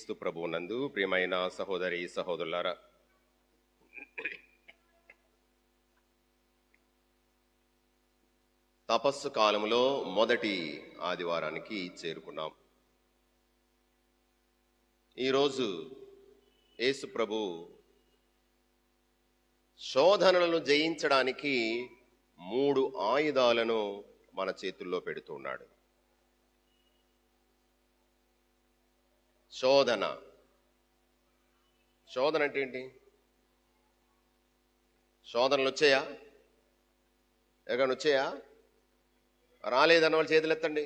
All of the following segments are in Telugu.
క్రీస్తు ప్రభువునందు ప్రియమైన సహోదరి సహోదరులారా, తపస్సు కాలంలో మొదటి ఆదివారానికి చేరుకున్నాం. ఈరోజు యేసు ప్రభు శోధనలను జయించడానికి 3 ఆయుధాలను మన చేతుల్లో పెడుతున్నాడు. శోధన అంటే ఏంటి? శోధనలు వచ్చాయా? ఎక్కడైనా వచ్చాయా? రాలేదన్న వాళ్ళు చేతులు ఎత్తండి.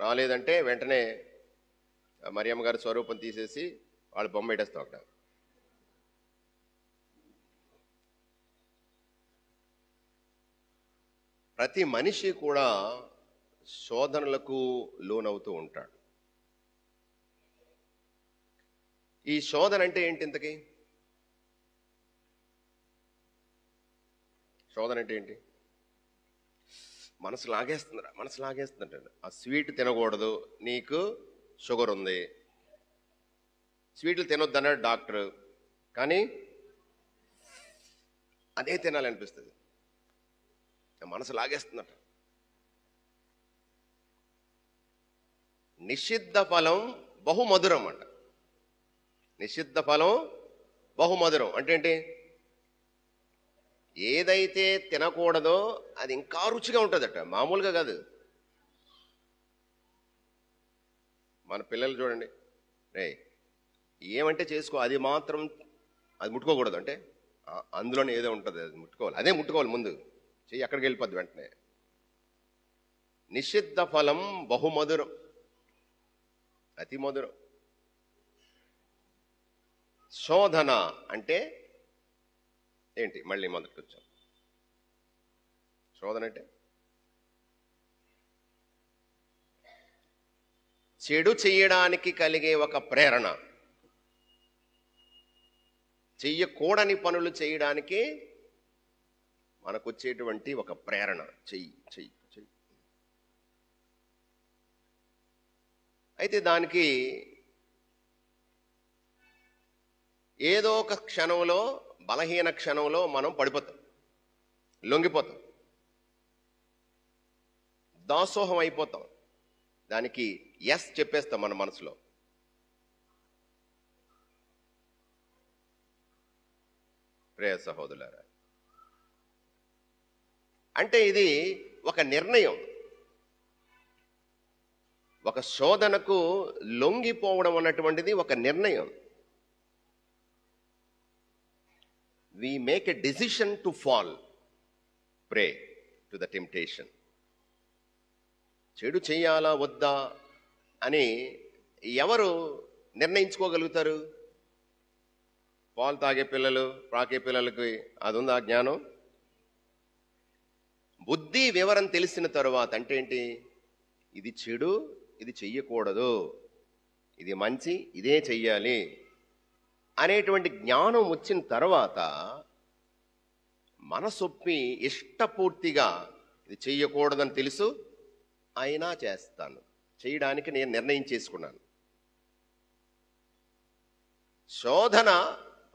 రాలేదంటే వెంటనే మరియమ్మ గారి స్వరూపం తీసేసి వాళ్ళు బొమ్మ పెట్టేస్తాం అక్కడ. ప్రతి మనిషి కూడా శోధనలకు లోనవుతూ ఉంటాడు. ఈ శోధన అంటే ఏంటి? ఇంతకీ శోధన అంటే ఏంటి? మనసు లాగేస్తుందంటే ఆ స్వీట్ తినకూడదు, నీకు షుగర్ ఉంది, స్వీట్లు తినొద్దన్నాడు డాక్టర్, కానీ అదే తినాలనిపిస్తుంది. మనసు లాగేస్తుందట. నిషిద్ధ ఫలం బహుమధురం అంట. నిషిద్ధ ఫలం బహుమధురం అంటే ఏంటి? ఏదైతే తినకూడదో అది ఇంకా రుచిగా ఉంటుందట, మామూలుగా కాదు. మన పిల్లలు చూడండి, ఏమంటే చేసుకో, అది మాత్రం అది ముట్టుకోకూడదు అంటే అందులోనే ఏదో ఉంటుంది, అది ముట్టుకోవాలి, అదే ముట్టుకోవాలి, ముందు చెయ్యి అక్కడికి వెళ్ళిపోద్ది వెంటనే. నిషిద్ధ ఫలం బహుమధురం, అతి మధురం. శోధన అంటే ఏంటి? మళ్ళీ మొదటికి వచ్చాం. శోధన అంటే చెడు చేయడానికి కలిగే ఒక ప్రేరణ, చెయ్యకూడని పనులు చేయడానికి మనకు వచ్చేటువంటి ఒక ప్రేరణ. చెయ్యి. అయితే దానికి ఏదో ఒక క్షణంలో, బలహీన క్షణంలో మనం పడిపోతాం, లొంగిపోతాం, దాసోహం అయిపోతాం. దానికి ఎస్ చెప్పేస్తాం మన మనసులో. ప్రియ సహోదరులారా, అంటే ఇది ఒక నిర్ణయం. ఒక శోధనకు లొంగిపోవడం అన్నటువంటిది ఒక నిర్ణయం. We make a decision to fall prey to the temptation. చెడు చేయాలా వద్దా అని ఎవరు నిర్ణయించుకోగలుగుతారు? పాలు తాగే పిల్లలు, ప్రాకే పిల్లలకి అది ఉందా జ్ఞానం? బుద్ధి వివరం తెలిసిన తరువాత అంటే ఏంటి? ఇది చెడు, ఇది చెయ్యకూడదు, ఇది మంచి, ఇదే చెయ్యాలి అనేటువంటి జ్ఞానం వచ్చిన తర్వాత మనసొప్పి ఇష్టపూర్తిగా ఇది చెయ్యకూడదని తెలుసు, అయినా చేస్తాను, చేయడానికి నేను నిర్ణయం చేసుకున్నాను. శోధన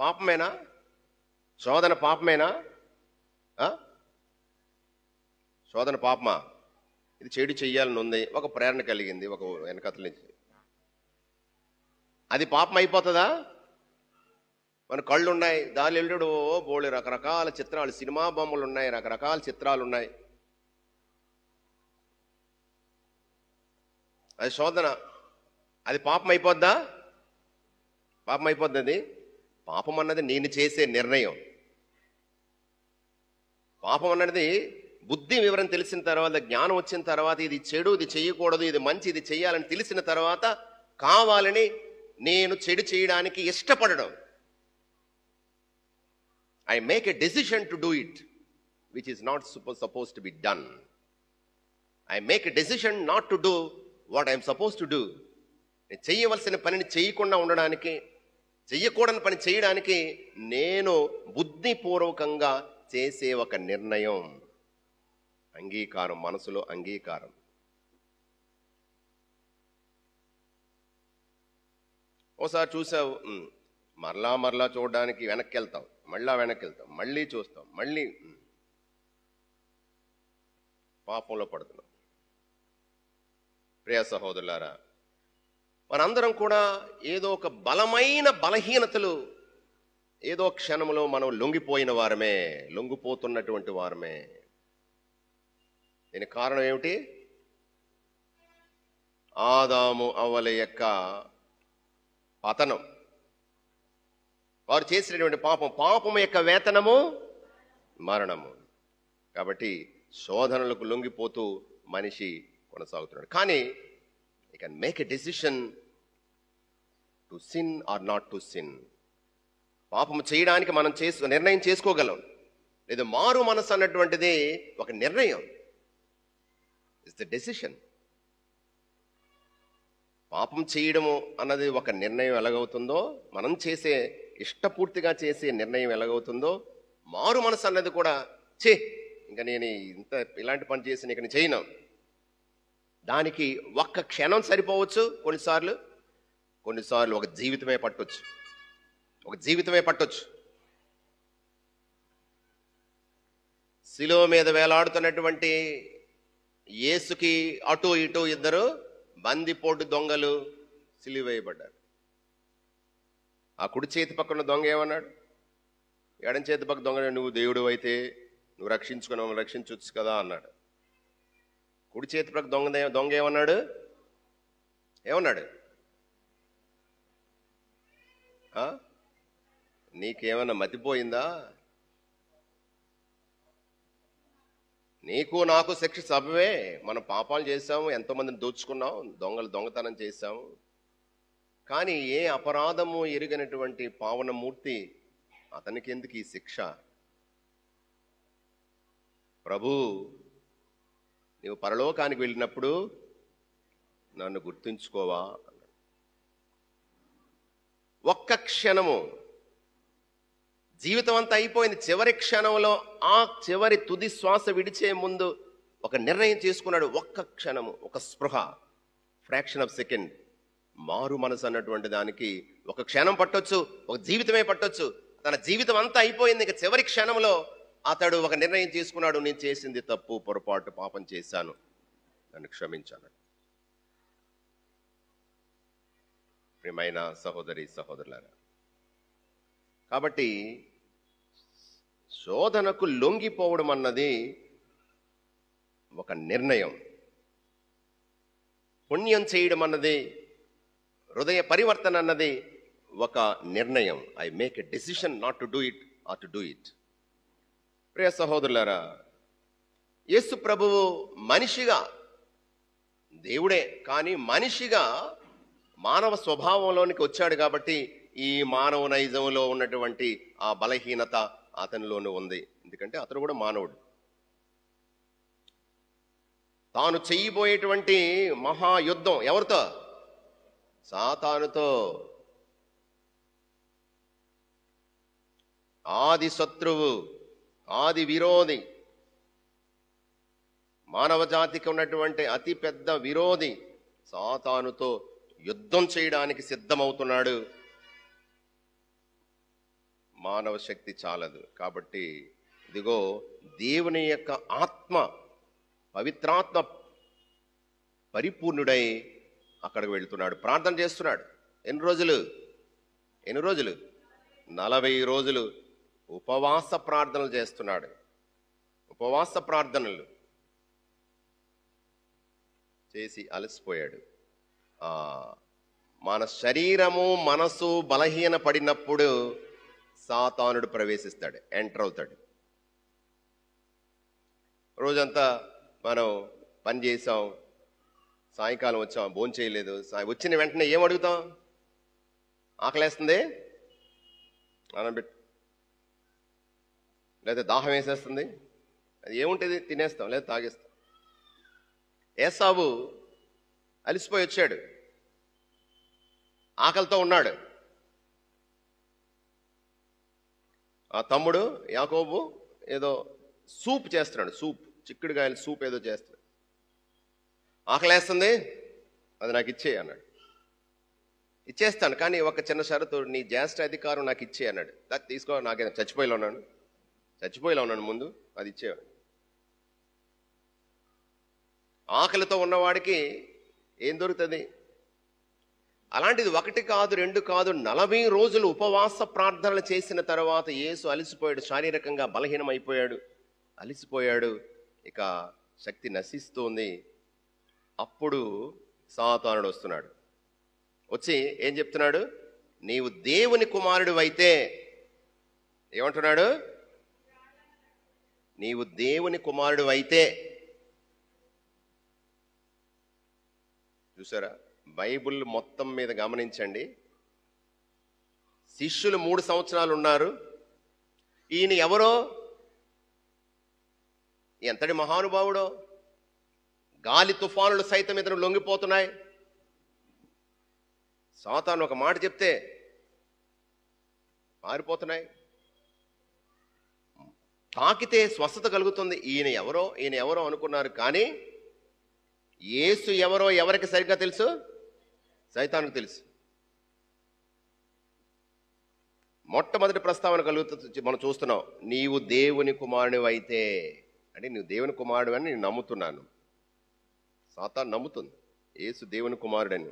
పాపమేనా? శోధన పాపమేనా? శోధన పాపమా? ఇది చెడు చెయ్యాలని ఉంది, ఒక ప్రేరణ కలిగింది ఒక వెనకతల నుంచి, అది పాపం అయిపోతుందా? మన కళ్ళు ఉన్నాయి, దాని ఎల్లుడు బోళి రకరకాల చిత్రాలు, సినిమా బొమ్మలు ఉన్నాయి, రకరకాల చిత్రాలు ఉన్నాయి, అది శోధన, అది పాపం అయిపోద్దా? పాపం అయిపోద్ది. అది పాపం అన్నది నేను చేసే నిర్ణయం. పాపం అన్నది బుద్ధి వివరం తెలిసిన తర్వాత, జ్ఞానం వచ్చిన తర్వాత, ఇది చెడు, ఇది చెయ్యకూడదు, ఇది మంచి, ఇది చెయ్యాలని తెలిసిన తర్వాత కావాలని నేను చెడు చేయడానికి ఇష్టపడడం. I make a decision to do it which is not supposed to be done. I make a decision not to do what I am supposed to do. చెయ్యవలసిన పనిని చేయకుండా ఉండడానికి, చెయ్యకూడని పని చేయడానికి నేను బుద్ధిపూర్వకంగా చేసే ఒక నిర్ణయం, అంగీకారం, మనసులో అంగీకారం. ఓసారి చూసావు, మరలా మరలా చూడడానికి వెనక్కి వెళ్తావు, మళ్ళా వెనక్కి వెళ్తావు, మళ్ళీ చూస్తావు, మళ్ళీ పాపంలో పడుతున్నాం. ప్రియ సహోదరులారా, మనందరం కూడా ఏదో ఒక బలమైన బలహీనతలు ఏదో క్షణంలో మనం లొంగిపోయిన వారమే, లొంగిపోతున్నటువంటి వారమే. దీనికి కారణం ఏమిటి? ఆదాము అవ్వల యొక్క పతనం. వారు చేసినటువంటి పాపం యొక్క వేతనము మరణము. కాబట్టి శోధనలకు లొంగిపోతూ మనిషి కొనసాగుతున్నాడు. కానీ you can make a decision to sin are not to sin. పాపము చేయడానికి మనం నిర్ణయం చేసుకోగలం. లేదా మారు మనసు అన్నటువంటిది ఒక నిర్ణయం. It's the decision. పాపం చేయడము అన్నది ఒక నిర్ణయం ఎలాగవుతుందో, మనం చేసే ఇష్టపూర్తిగా చేసే నిర్ణయం ఎలాగవుతుందో, మారు మనసు అన్నది కూడా ఇంకా నేను ఇలాంటి పని చేసి నేను చేయను. దానికి ఒక్క క్షణం సరిపోవచ్చు, కొన్నిసార్లు ఒక జీవితమే పట్టొచ్చు. శిలువ మీద వేలాడుతున్నటువంటి యేసుకి అటు ఇటు ఇద్దరు బందిపోటు దొంగలు సిలువ వేయబడ్డారు. ఆ కుడి చేతి పక్కన దొంగ ఏమన్నాడు? ఎడం చేతి పక్క దొంగ, నువ్వు దేవుడు అయితే నువ్వు రక్షించవచ్చు కదా అన్నాడు. కుడి చేతి పక్క దొంగ ఏమన్నాడు? నీకేమన్నా మతిపోయిందా? నీకు నాకు శిక్ష సభవే. మనం పాపాలు చేశాము, ఎంతోమందిని దోచుకున్నాం, దొంగతనం చేశాము. కానీ ఏ అపరాధము ఎరుగనటువంటి పావనమూర్తి అతనికి ఎందుకు ఈ శిక్ష? ప్రభు, నీవు పరలోకానికి వెళ్ళినప్పుడు నన్ను గుర్తుంచుకోవా అన్నాడు. ఒక్క క్షణము, జీవితం అంతా అయిపోయింది. చివరి క్షణంలో, ఆ చివరి తుది శ్వాస విడిచే ముందు ఒక నిర్ణయం చేసుకున్నాడు. ఒక్క క్షణము, ఒక స్పృహ, ఫ్రాక్షన్ ఆఫ్ సెకండ్. మారు మనసు అన్నటువంటి దానికి ఒక క్షణం పట్టొచ్చు, ఒక జీవితమే పట్టొచ్చు. తన జీవితం అంతా అయిపోయింది, ఇక చివరి క్షణంలో అతడు ఒక నిర్ణయం తీసుకున్నాడు. నేను చేసింది తప్పు, పొరపాటు, పాపం చేశాను, నన్ను క్షమించాను. ప్రియమైన సహోదరి సహోదరులారా, కాబట్టి శోధనకు లొంగిపోవడం అన్నది ఒక నిర్ణయం. పుణ్యం చేయడం అన్నది, హృదయ పరివర్తన అన్నది ఒక నిర్ణయం. I make a decision not to do it or to do it. ప్రియ సహోదరులారా, యేసు ప్రభువు మనిషిగా, దేవుడే కానీ మనిషిగా మానవ స్వభావంలోనికి వచ్చాడు. కాబట్టి ఈ మానవ నైజంలో ఉన్నటువంటి ఆ బలహీనత అతనిలోనూ ఉంది. ఎందుకంటే అతను కూడా మానవుడు. తాను చేయబోయేటువంటి మహాయుద్ధం ఎవరితో? సాతానుతో. ఆది శత్రువు, ఆది విరోధి, మానవ జాతికి ఉన్నటువంటి అతి పెద్ద విరోధి సాతానుతో యుద్ధం చేయడానికి సిద్ధమవుతున్నాడు. మానవ శక్తి చాలదు. కాబట్టి ఇదిగో దేవుని యొక్క ఆత్మ, పవిత్రాత్మ పరిపూర్ణుడై అక్కడికి వెళ్తున్నాడు, ప్రార్థన చేస్తున్నాడు. ఎన్ని రోజులు? 40 రోజులు ఉపవాస ప్రార్థనలు చేస్తున్నాడు. ఉపవాస ప్రార్థనలు చేసి అలసిపోయాడు. మన శరీరము మనసు బలహీన పడినప్పుడు సాతానుడు ప్రవేశిస్తాడు, ఎంటర్ అవుతాడు. రోజంతా మనం పని చేసాం, సాయంకాలం వచ్చాం, భోజనం చేయలేదు. వచ్చిన వెంటనే ఏం అడుగుతాం? ఆకలేస్తుంది, అన్నం పెట్టు, లేదా దాహం వేసేస్తుంది, అది ఏముంటుంది తినేస్తాం, లేదా తాగేస్తాం. ఏసావు అలిసిపోయి వచ్చాడు, ఆకలితో ఉన్నాడు. ఆ తమ్ముడు యాకోబు ఏదో సూప్ చేస్తున్నాడు, చిక్కుడుగాయల సూప్ ఏదో చేస్తున్నాడు. ఆకలేస్తుంది, అది నాకు ఇచ్చే అన్నాడు. ఇచ్చేస్తాను, కానీ ఒక చిన్న షరతు, నీ జ్యేష్ఠ అధికారం నాకు ఇచ్చే అన్నాడు. తీసుకో, నాకేదో చచ్చిపోయేలా ఉన్నాను ముందు, అది ఇచ్చేవాడు. ఆకలితో ఉన్నవాడికి ఏం దొరుకుతుంది? అలాంటిది 1 కాదు 2 కాదు 40 రోజులు ఉపవాస ప్రార్థనలు చేసిన తర్వాత యేసు అలసిపోయాడు, శారీరకంగా బలహీనమైపోయాడు, అలసిపోయాడు, ఇక శక్తి నశిస్తుంది. అప్పుడు సాతానుడు వస్తున్నాడు. వచ్చి ఏం చెప్తున్నాడు? నీవు దేవుని కుమారుడు అయితే, ఏమంటున్నాడు? నీవు దేవుని కుమారుడు అయితే. చూసారా, బైబిల్ మొత్తం మీద గమనించండి. శిష్యులు 3 సంవత్సరాలు ఉన్నారు. ఈయన ఎవరో, ఎంతటి మహానుభావుడో, గాలి తుఫానులు సైతం ఇతను లొంగిపోతున్నాయి. సాతాను ఒక మాట చెప్తే మారిపోతున్నాయి, తాకితే స్వస్థత కలుగుతుంది. ఈయన ఎవరో అనుకున్నారు. కానీ యేసు ఎవరో ఎవరికి సరిగ్గా తెలుసు? సైతానుకు తెలుసు. మొట్టమొదటి ప్రస్తావన కలుగుతుంది, మనం చూస్తున్నాం. నీవు దేవుని కుమారుడు అయితే, అంటే నువ్వు దేవుని కుమారుడు అని నేను నమ్ముతున్నాను. సాతాను నమ్ముతుంది యేసు దేవుని కుమారుడని.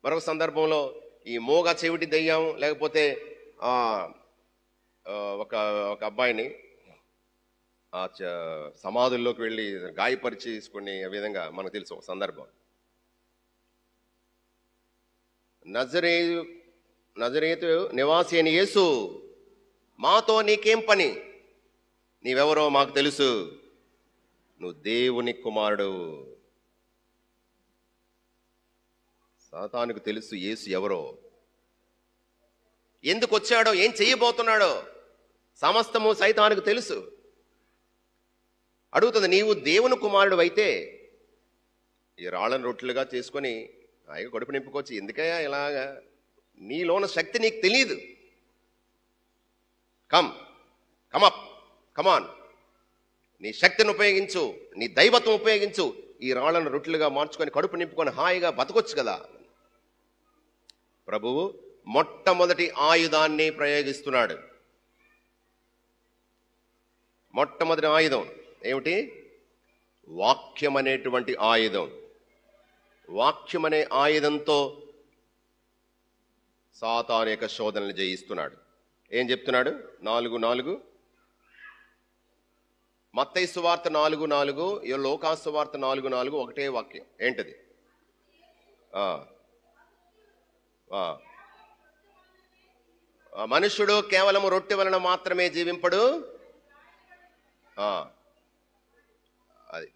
మరొక సందర్భంలో ఈ మోగ చెవిటి దెయ్యం, లేకపోతే ఒక అబ్బాయిని సమాధుల్లోకి వెళ్ళి గాయపరిచేసుకుని విధంగా మనకు తెలుసు ఒక సందర్భం. నజరేతు నివాసి అయిన యేసు, మాతో నీకేం పని? నీవెవరో మాకు తెలుసు, నువ్వు దేవుని కుమారుడు. సాతానుకు తెలుసు యేసు ఎవరో, ఎందుకు వచ్చాడో, ఏం చెయ్యబోతున్నాడో సమస్తము సైతానుకు తెలుసు. అడుగుతుంది, నీవు దేవుని కుమారుడు అయితే ఈ రాళ్ళను రొట్టెలుగా చేసుకొని హాయిగా కడుపు నింపుకోవచ్చు. ఎందుకయ్యా ఇలాగా? నీలోన శక్తి నీకు తెలియదు. కమాన్, నీ శక్తిని ఉపయోగించు, నీ దైవత్వం ఉపయోగించు, ఈ రాళ్ళను రొట్టెలుగా మార్చుకొని కడుపు నింపుకొని హాయిగా బతకొచ్చు కదా. ప్రభువు మొట్టమొదటి ఆయుధాన్ని ప్రయోగిస్తున్నాడు. మొట్టమొదటి ఆయుధం ఏమిటి? వాక్యం అనేటువంటి ఆయుధం. వాక్యం అనే ఆయుధంతో సాతాను యొక్క శోధనలు జయిస్తున్నాడు. ఏం చెప్తున్నాడు? 4:4, మత్తయి సువార్త 4:4, లోకాసు సువార్త 4:4, ఒకటే వాక్యం. ఏంటది? మనుష్యుడు కేవలము రొట్టె వలన మాత్రమే జీవింపడు. అది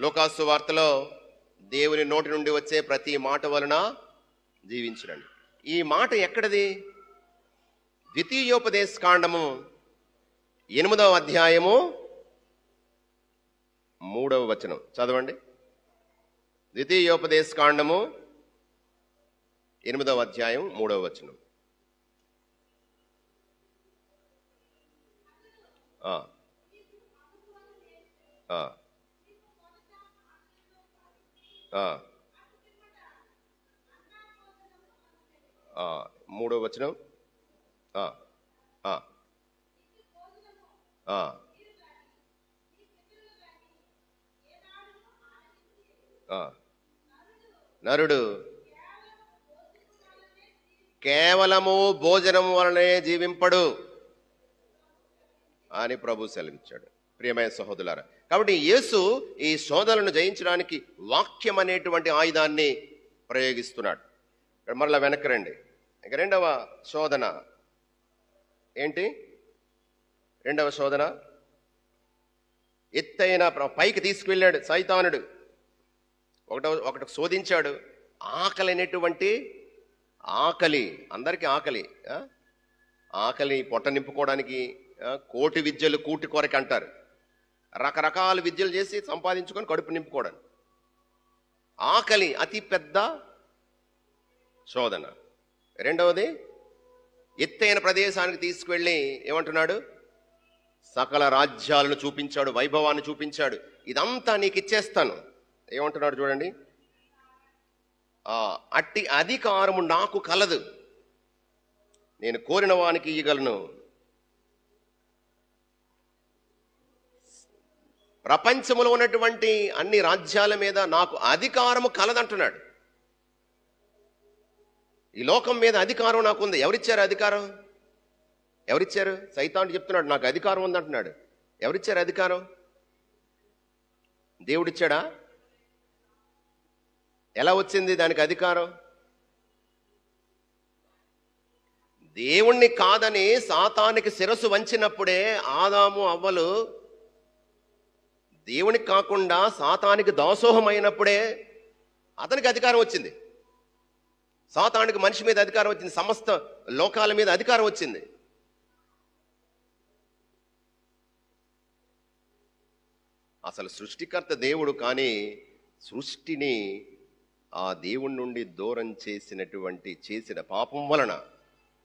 లోకాసు వార్తలో దేవుని నోటి నుండి వచ్చే ప్రతి మాట వలన జీవించడండి. ఈ మాట ఎక్కడది? ద్వితీయోపదేశ కాండము 8వ అధ్యాయము 3వ వచనం చదవండి. ద్వితీయోపదేశ కాండము 8వ అధ్యాయం 3వ వచనం. మూడో వచనం. నరుడు కేవలము భోజనం వలనే జీవింపడు అని ప్రభు సెలవిచ్చాడు. ప్రియమైన సహోదరులారా, కాబట్టి యేసు ఈ శోధనలను జయించడానికి వాక్యం అనేటువంటి ఆయుధాన్ని ప్రయోగిస్తున్నాడు. మరలా వెనక్కి రండి. ఇక రెండవ శోధన ఏంటి? రెండవ శోధన, ఎత్తైన పైకి తీసుకువెళ్ళాడు సైతానుడు. ఒకటి శోధించాడు. ఆకలి అనేటువంటి ఆకలి, అందరికీ ఆకలి పొట్ట నింపుకోవడానికి కోటి విద్యలు కూటి కొరకి అంటారు. రకరకాల విద్యలు చేసి సంపాదించుకొని కడుపు నింపుకోవడానికి. ఆకలి అతి పెద్ద శోధన. రెండవది, ఎత్తైన ప్రదేశానికి తీసుకువెళ్ళి ఏమంటున్నాడు? సకల రాజ్యాలను చూపించాడు, వైభవాన్ని చూపించాడు. ఇదంతా నీకు ఇచ్చేస్తాను. ఏమంటున్నాడు చూడండి, అట్టి అధికారము నాకు కలదు, నేను కోరిన వానికి ఇయ్యగలను. ప్రపంచంలో ఉన్నటువంటి అన్ని రాజ్యాల మీద నాకు అధికారము కలదంటున్నాడు. ఈ లోకం మీద అధికారం నాకుంది. ఎవరిచ్చారు అధికారం? ఎవరిచ్చారు? సైతాను చెప్తున్నాడు నాకు అధికారం ఉందంటున్నాడు. ఎవరిచ్చారు అధికారం? దేవుడిచ్చాడా? ఎలా వచ్చింది దానికి అధికారం? దేవుణ్ణి కాదని సాతానికి శిరస్సు వంచినప్పుడే ఆదాము అవ్వలు దేవునికి కాకుండా సాతానికి దాసోహం అయినప్పుడే అతనికి అధికారం వచ్చింది. సాతానికి మనిషి మీద అధికారం వచ్చింది, సమస్త లోకాల మీద అధికారం వచ్చింది. అసలు సృష్టికర్త దేవుడు, కానీ సృష్టిని ఆ దేవుడి నుండి దూరం చేసిన పాపం వలన,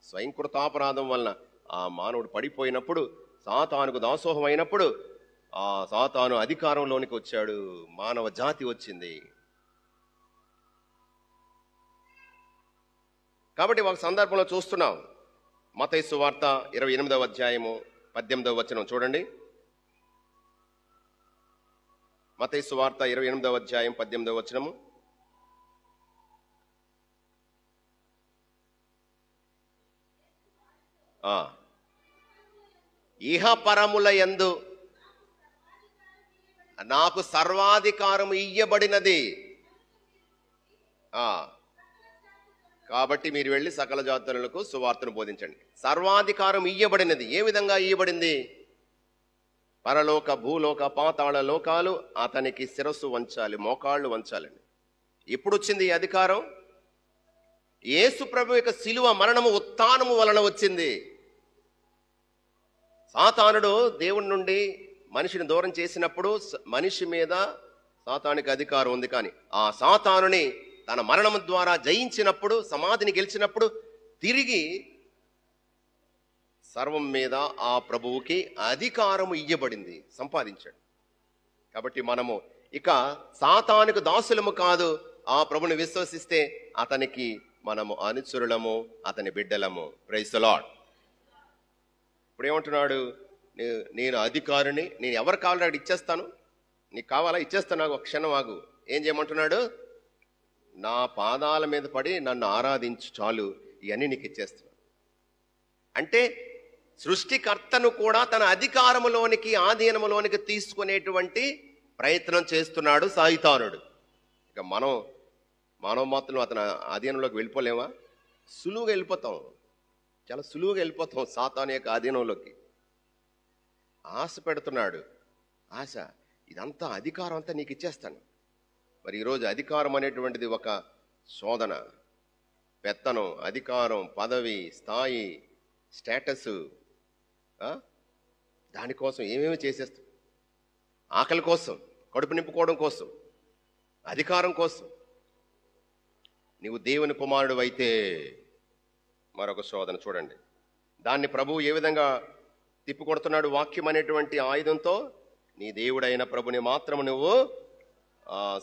స్వయంకృతాపరాధం వలన ఆ మానవుడు పడిపోయినప్పుడు, సాతానుకు దాసోహం అయినప్పుడు ఆ సాతాను అధికారంలోనికి వచ్చాడు, మానవ జాతి వచ్చింది. కాబట్టి ఒక సందర్భంలో చూస్తున్నాం. మత్తయి సువార్త 28వ అధ్యాయము 18వ వచనం చూడండి. మత్తయి సువార్త 28వ అధ్యాయం 18వ వచనము. ఇహ పరముల యందు నాకు సర్వాధికారం ఇయ్యబడినది, కాబట్టి మీరు వెళ్ళి సకల జాతులకు సువార్తను బోధించండి. సర్వాధికారం ఇయ్యబడినది. ఏ విధంగా ఇయ్యబడింది? పరలోక, భూలోక, పాతాళ లోకాలు అతనికి శిరస్సు వంచాలి, మోకాళ్ళు వంచాలండి. ఎప్పుడు వచ్చింది ఈ అధికారం? యేసు ప్రభు యొక్క శిలువ మరణము, ఉత్థానము వలన వచ్చింది. సాతానుడు దేవుని నుండి మనిషిని దూరం చేసినప్పుడు మనిషి మీద సాతానికి అధికారం ఉంది. కానీ ఆ సాతానుని తన మరణం ద్వారా జయించినప్పుడు, సమాధిని గెలిచినప్పుడు తిరిగి సర్వం మీద ఆ ప్రభువుకి అధికారము ఇయ్యబడింది, సంపాదించాడు. కాబట్టి మనము ఇక సాతానుకు దాసులము కాదు, ఆ ప్రభుని విశ్వసిస్తే అతనికి మనము అనుచరులము, అతని బిడ్డలము. Praise the lord. ఇప్పుడు ఏమంటున్నాడు? నేను అధికారిని, నేను ఎవరు కావాలో అక్కడ ఇచ్చేస్తాను, నీకు కావాలా ఇచ్చేస్తాను, నాకు ఒక క్షణం ఆగు. ఏం చేయమంటున్నాడు? నా పాదాల మీద పడి నన్ను ఆరాధించు చాలు, ఇవన్నీ నీకు ఇచ్చేస్తున్నాను. అంటే సృష్టికర్తను కూడా తన అధికారములోనికి, ఆధీనములోనికి తీసుకునేటువంటి ప్రయత్నం చేస్తున్నాడు సాయితానుడు. ఇక మనం మాత్రం అతని ఆధీనంలోకి వెళ్ళిపోలేమా? సులువుగా వెళ్ళిపోతాం, చాలా సులువుగా వెళ్ళిపోతాం సాతాను యొక్క ఆధీనంలోకి. ఆశ పెడుతున్నాడు, ఆశ, ఇదంతా అధికారం అంతా నీకు ఇచ్చేస్తాను. మరి ఈరోజు అధికారం అనేటువంటిది ఒక శోధన, పెత్తనం, అధికారం, పదవి, స్థాయి, స్టేటస్, దానికోసం ఏమేమి చేసేస్తాం. ఆకలి కోసం, కడుపు నింపుకోవడం కోసం, అధికారం కోసం. నీవు దేవుని కుమారుడు అయితే మరొక శోధన చూడండి. దాన్ని ప్రభువు ఏ విధంగా తిప్పికొడుతున్నాడు? వాక్యం అనేటువంటి ఆయుధంతో నీ దేవుడైన ప్రభుని మాత్రము నువ్వు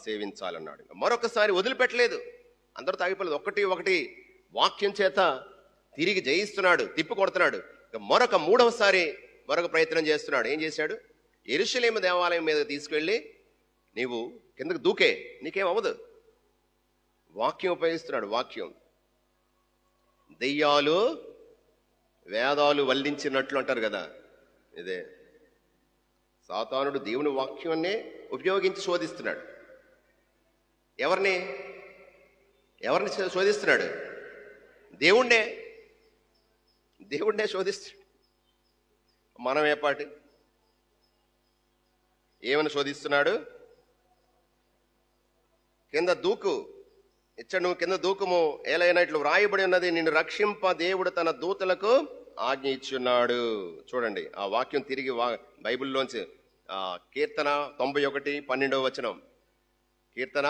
సేవించాలన్నాడు. మరొకసారి వదిలిపెట్టలేదు, అందరూ తాగిపోలేదు. ఒకటి వాక్యం చేత తిరిగి జయిస్తున్నాడు, తిప్పికొడుతున్నాడు. మూడవసారి మరొక ప్రయత్నం చేస్తున్నాడు. ఏం చేశాడు? యెరూషలేము దేవాలయం మీద తీసుకెళ్ళి నీవు కిందకు దూకే, నీకేం అవ్వదు. వాక్యం ఉపయోగిస్తున్నాడు. వాక్యం, దెయ్యాలు వేదాలు వల్లించినట్లు అంటారు కదా, ఇదే సాతానుడు దేవుని వాక్యాన్నే ఉపయోగించి శోధిస్తున్నాడు. ఎవరిని శోధిస్తున్నాడు? దేవుణ్ణే శోధిస్తున్నాడు. మనం ఏపాటి ఏమని శోధిస్తున్నాడు? కింద దూకు ఇచ్చడు, నువ్వు కింద దూకుము, ఏలైనా ఇట్లు వ్రాయబడి ఉన్నది, నిన్ను రక్షింప దేవుడు తన దూతలకు ఆజ్ఞ ఇచ్చున్నాడు. చూడండి ఆ వాక్యం తిరిగి బైబిల్లోంచి కీర్తన 91:12 వచనం. కీర్తన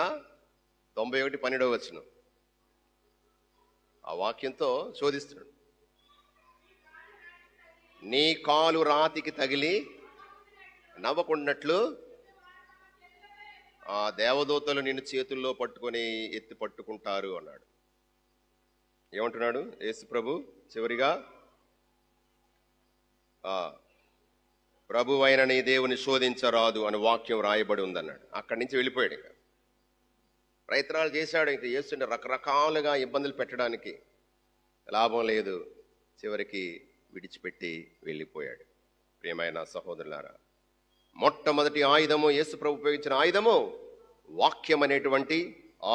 91:12 వచనం. ఆ వాక్యంతో శోధిస్తున్నాడు. నీ కాలు రాతికి తగిలి నవ్వకుండాట్లు ఆ దేవదూతలు నిన్ను చేతుల్లో పట్టుకొని ఎత్తి పట్టుకుంటారు అన్నాడు. ఏమంటున్నాడు యేసు ప్రభు చివరిగా? ప్రభువైన నీ దేవుని శోధించరాదు అని వాక్యం రాయబడి ఉందన్నాడు. అక్కడి నుంచి వెళ్ళిపోయాడు. ఇక ప్రయత్నాలు చేశాడు, ఇంక యేసుని రకరకాలుగా ఇబ్బందులు పెట్టడానికి, లాభం లేదు, చివరికి విడిచిపెట్టి వెళ్ళిపోయాడు. ప్రియమైన సహోదరులారా, మొట్టమొదటి ఆయుధము, యేసు ప్రభు ఉపయోగించిన ఆయుధము వాక్యం అనేటువంటి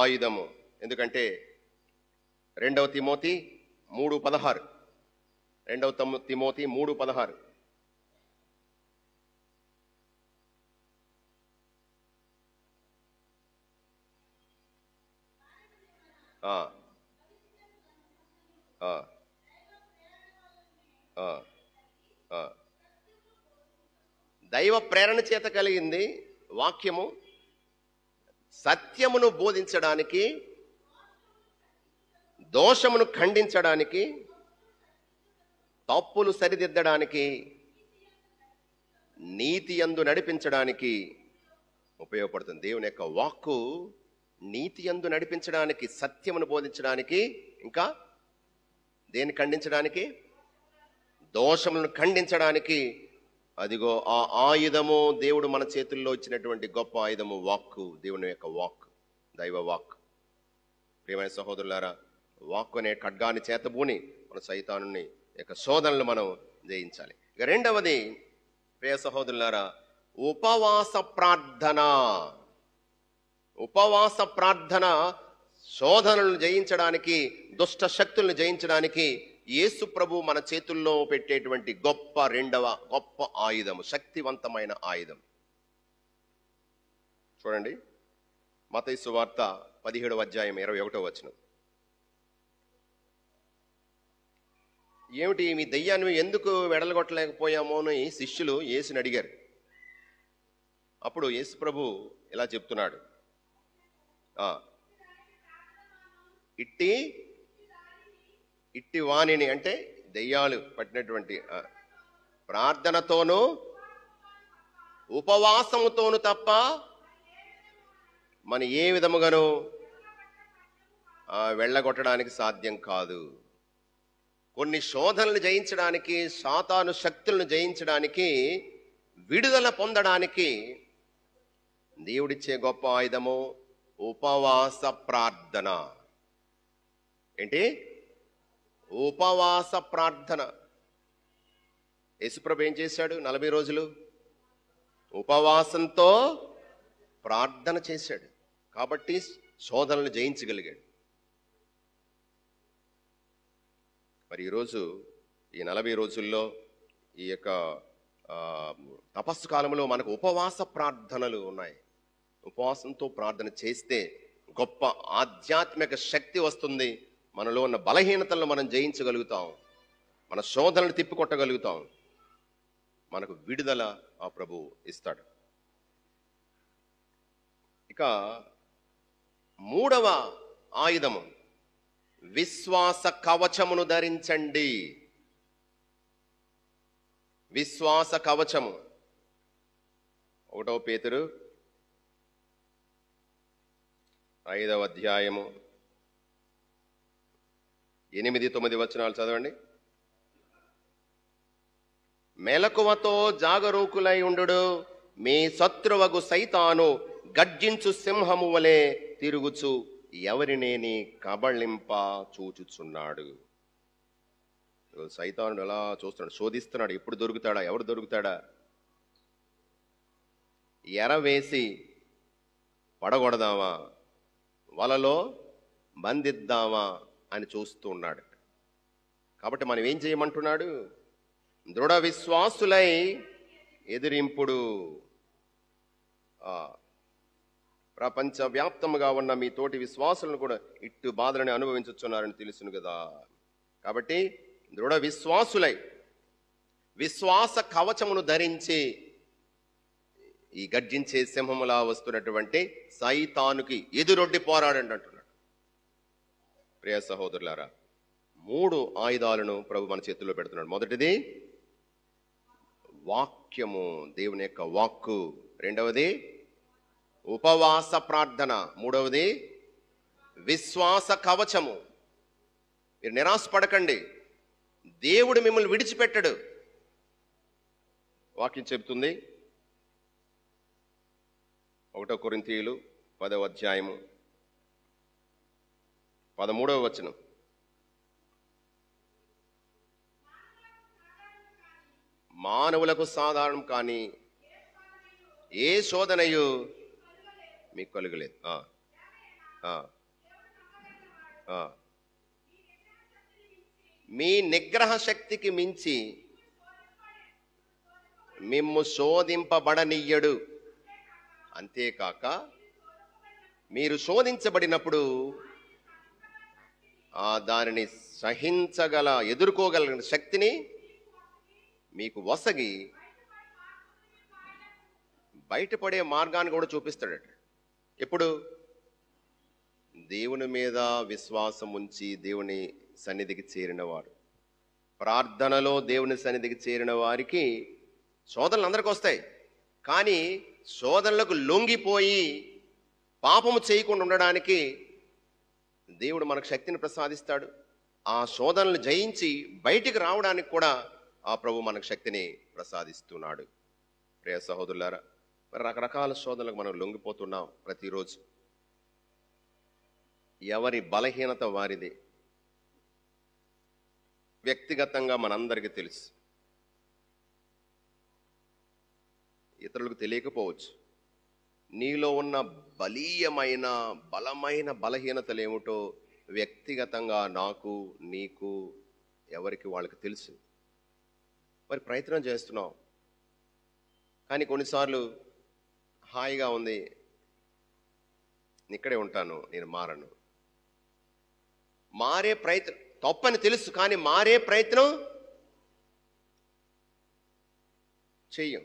ఆయుధము. ఎందుకంటే 2 తిమోతి 3:16, 2 తిమోతి 3:16, దైవ ప్రేరణ చేత కలిగింది వాక్యము. సత్యమును బోధించడానికి, దోషమును ఖండించడానికి, తప్పులు సరిదిద్దడానికి, నీతి యందు నడిపించడానికి ఉపయోగపడుతుంది. దేవుని యొక్క వాక్కు నీతి యందు నడిపించడానికి, సత్యమును బోధించడానికి, ఇంకా దేన్ని ఖండించడానికి? దోషములను ఖండించడానికి. అదిగో ఆ ఆయుధము, దేవుడు మన చేతుల్లో ఇచ్చినటువంటి గొప్ప ఆయుధము వాక్కు, దేవుని యొక్క వాక్కు, దైవ వాక్కు. ప్రియమైన సహోదరులారా, వాక్కు అనే ఖడ్గాన్ని చేతబూని మన సైతానుని యొక్క శోధనలు మనం జయించాలి. ఇక రెండవది ప్రియ సహోదరులారా, ఉపవాస ప్రార్థన. ఉపవాస ప్రార్థన శోధనలను జయించడానికి, దుష్ట శక్తులను జయించడానికి యేసు ప్రభు మన చేతుల్లో పెట్టేటువంటి రెండవ గొప్ప ఆయుధము, శక్తివంతమైన ఆయుధం. చూడండి, మత్తయి సువార్త 17:21. ఏమిటి మీ దెయ్యాన్ని ఎందుకు వెడలగొట్టలేకపోయామో అని శిష్యులు యేసుని అడిగారు. అప్పుడు యేసు ప్రభు ఇలా చెప్తున్నాడు, ఇట్టి వాణిని, అంటే దెయ్యాలు పట్టినటువంటి, ప్రార్థనతోనూ ఉపవాసముతోను తప్ప మన ఏ విధముగాను వెళ్ళగొట్టడానికి సాధ్యం కాదు. కొన్ని శోధనలు జయించడానికి, సాతాను శక్తులను జయించడానికి, విడుదల పొందడానికి దేవుడిచ్చే గొప్ప ఆయుధము ఉపవాస ప్రార్థన. ఏంటి? ఉపవాస ప్రార్థన. యేసుప్రభు ఏం చేశాడు? 40 రోజులు ఉపవాసంతో ప్రార్థన చేశాడు. కాబట్టి శోధనలు జయించగలిగాడు. మరి ఈరోజు ఈ 40 రోజుల్లో, ఈ యొక్క తపస్సు కాలంలో మనకు ఉపవాస ప్రార్థనలు ఉన్నాయి. ఉపవాసంతో ప్రార్థన చేస్తే గొప్ప ఆధ్యాత్మిక శక్తి వస్తుంది. మనలో ఉన్న బలహీనతలను మనం జయించగలుగుతాం, మన శోధనలు తిప్పికొట్టగలుగుతాం, మనకు విడుదల ఆ ప్రభు ఇస్తాడు. ఇక మూడవ ఆయుధము విశ్వాస కవచమును ధరించండి. విశ్వాస కవచము 1 పేతురు 5వ అధ్యాయము 8-9 వచనాలు చదవండి. మెలకువతో జాగరూకులై ఉండు, మీ శత్రువగు సైతాను గర్జించు సింహము వలె తిరుగుచు ఎవరినేని కబళింప చూచుచున్నాడు. సైతానుడు ఎలా చూస్తున్నాడు, శోధిస్తున్నాడు. ఎప్పుడు దొరుకుతాడా, ఎవరు దొరుకుతాడా, ఎర వేసి పడగొడదామా, వలలో బంధిద్దామా అని చూస్తూ ఉన్నాడు. కాబట్టి మనం ఏం చేయమంటున్నాడు? దృఢ విశ్వాసులై ఎదిరింపుడు. ప్రపంచవ్యాప్తముగా ఉన్న మీ తోటి విశ్వాసులను కూడా ఇట్టు బాధలని అనుభవించుచున్నారని తెలుసును కదా. కాబట్టి దృఢ విశ్వాసులై విశ్వాస కవచమును ధరించి ఈ గర్జించే సింహములా వస్తున్నటువంటి సైతానుకి ఎదురొడ్డి పోరాడండి అంటున్నాడు. ప్రియ సహోదరులారా, 3 ఆయుధాలను ప్రభు మన చేతుల్లో పెడుతున్నాడు. మొదటిది వాక్యము, దేవుని యొక్క వాక్కు. రెండవది ఉపవాస ప్రార్థన. మూడవది విశ్వాస కవచము. మీరు నిరాశపడకండి, దేవుడు మిమ్మల్ని విడిచిపెట్టడు. వాక్యం చెబుతుంది 1 కొరింథీయులు 10వ అధ్యాయము 13వ వచనం. మానవులకు సాధారణం కానీ ఏ శోధనయు మీకు కలుగలేదు. మీ నిగ్రహ శక్తికి మించి మిమ్ము శోధింపబడనియ్యడు. అంతేకాక మీరు శోధించబడినప్పుడు దానిని సహించగల, ఎదుర్కోగల శక్తిని మీకు వసగి బయటపడే మార్గాన్ని కూడా చూపిస్తాడట. ఎప్పుడు? దేవుని మీద విశ్వాసం ఉంచి దేవుని సన్నిధికి చేరిన వారు, ప్రార్థనలో దేవుని సన్నిధికి చేరిన వారికి శోధనలు అందరికీ వస్తాయి. కానీ శోధనలకు లొంగిపోయి పాపము చేయకుండా ఉండడానికి దేవుడు మనకు శక్తిని ప్రసాదిస్తాడు. ఆ శోధనలు జయించి బయటికి రావడానికి కూడా ఆ ప్రభు మనకు శక్తిని ప్రసాదిస్తున్నాడు. ప్రియ సహోదరులారా, మరి రకరకాల శోధనలకు మనం లొంగిపోతున్నాం ప్రతిరోజు. ఎవరి బలహీనత వారిది. వ్యక్తిగతంగా మనందరికీ తెలుసు, ఇతరులకు తెలియకపోవచ్చు. నీలో ఉన్న బలమైన బలహీనతలు ఏమిటో వ్యక్తిగతంగా నాకు, నీకు, ఎవరికి వాళ్ళకి తెలుసు. మరి ప్రయత్నం చేస్తున్నాం, కానీ కొన్నిసార్లు హాయిగా ఉంది, ఇక్కడే ఉంటాను, నేను మారను. మారే ప్రయత్నం తప్పని తెలుసు, కానీ మారే ప్రయత్నం చెయ్యం.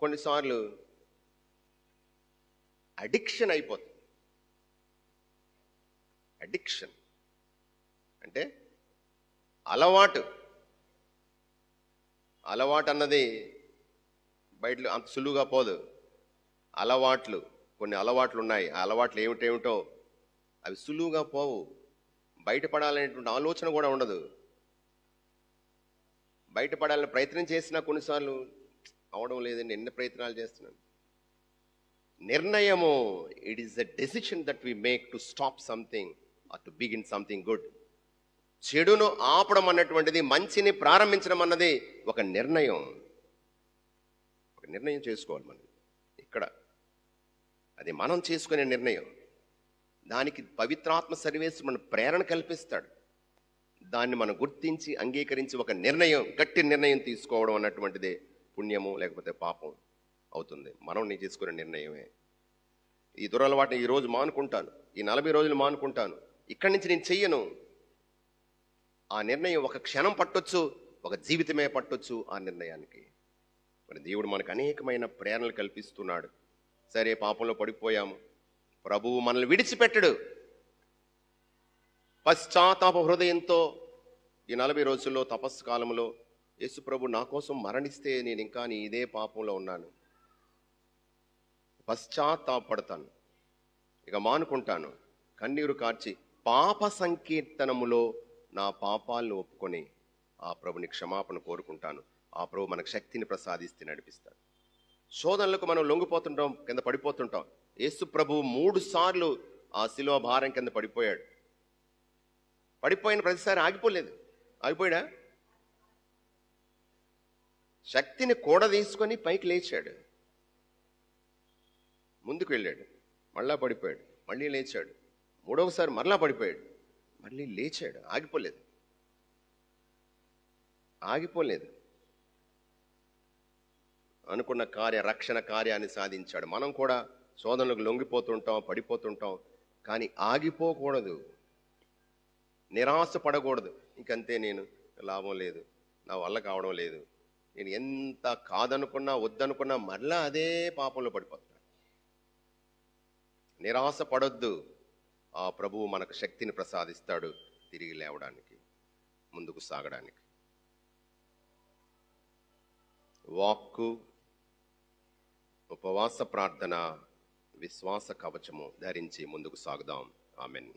కొన్నిసార్లు అడిక్షన్ అయిపోతుంది. అడిక్షన్ అంటే అలవాటు అన్నది బయటలో అంత సులువుగా పోదు. కొన్ని అలవాట్లు ఉన్నాయి. ఆ అలవాట్లు ఏమిటేమిటో అవి సులువుగా పోవు. బయటపడాలనేటువంటి ఆలోచన కూడా ఉండదు. బయటపడాలని ప్రయత్నం చేసినా కొన్నిసార్లు అవడం లేదండి, ఎన్ని ప్రయత్నాలు చేస్తున్నాను. నిర్ణయము, it is a decision that we make to stop something or to begin something good. చెడును ఆపడం అన్నటువంటిది, మంచిని ప్రారంభించడం అన్నది ఒక నిర్ణయం. ఒక నిర్ణయం చేసుకోవాలి మనం ఇక్కడ. అది మనం చేసుకునే నిర్ణయం. దానికి పవిత్రాత్మ సర్వేశ్వరుడు మన ప్రేరణ కల్పిస్తాడు. దాన్ని మనం గుర్తించి అంగీకరించి ఒక నిర్ణయం, గట్టి నిర్ణయం తీసుకోవడం అన్నటువంటిదే పుణ్యము లేకపోతే పాపం అవుతుంది. మనం చేసుకునే నిర్ణయమే. ఈ దురలవాటిని ఈరోజు మానుకుంటాను, ఈ 40 రోజులు మానుకుంటాను, ఇక్కడి నుంచి నేను చెయ్యను. ఆ నిర్ణయం ఒక క్షణం పట్టొచ్చు, ఒక జీవితమే పట్టొచ్చు ఆ నిర్ణయానికి. మరి దేవుడు మనకు అనేకమైన ప్రేరణలు కల్పిస్తున్నాడు. సరే, పాపంలో పడిపోయాము, ప్రభువు మనల్ని విడిచిపెట్టడు. పశ్చాత్తాప హృదయంతో ఈ 40 రోజుల్లో తపస్సు కాలంలో యేసు ప్రభు నా కోసం మరణిస్తే నేను ఇంకా ఇదే పాపంలో ఉన్నాను, పశ్చాత్తాపడతాను, ఇక మానుకుంటాను, కన్నీరు కార్చి పాప సంకీర్తనములో నా పాపాలను ఒప్పుకొని ఆ ప్రభుని క్షమాపణ కోరుకుంటాను. ఆ ప్రభు మనకు శక్తిని ప్రసాదిస్తే నడిపిస్తాడు. శోధనలకు మనం లొంగిపోతుంటాం, కింద పడిపోతుంటాం. యేసు ప్రభు 3 సార్లు ఆ శిలువ భారం కింద పడిపోయాడు. పడిపోయిన ప్రతిసారి ఆగిపోయాడా? శక్తిని కూడ తీసుకొని పైకి లేచాడు, ముందుకు వెళ్ళాడు, మళ్ళా పడిపోయాడు, మళ్ళీ లేచాడు, 3వసారి మరలా పడిపోయాడు, మళ్ళీ లేచాడు. ఆగిపోలేదు. అనుకున్న రక్షణ కార్యాన్ని సాధించాడు. మనం కూడా శోధనలకు లొంగిపోతుంటాం, పడిపోతుంటాం, కానీ ఆగిపోకూడదు, నిరాశ పడకూడదు. ఇంకంతే, నేను లాభం లేదు, నా వల్ల కావడం లేదు, నేను ఎంత కాదనుకున్నా వద్దనుకున్నా మరలా అదే పాపంలో పడిపోతున్నాను. నిరాశ పడొద్దు. ఆ ప్రభువు మనకు శక్తిని ప్రసాదిస్తాడు తిరిగి లేవడానికి, ముందుకు సాగడానికి. వాక్కు, ఉపవాస ప్రార్థన, విశ్వాస కవచము ధరించి ముందుకు సాగుదాం. ఆమెన్.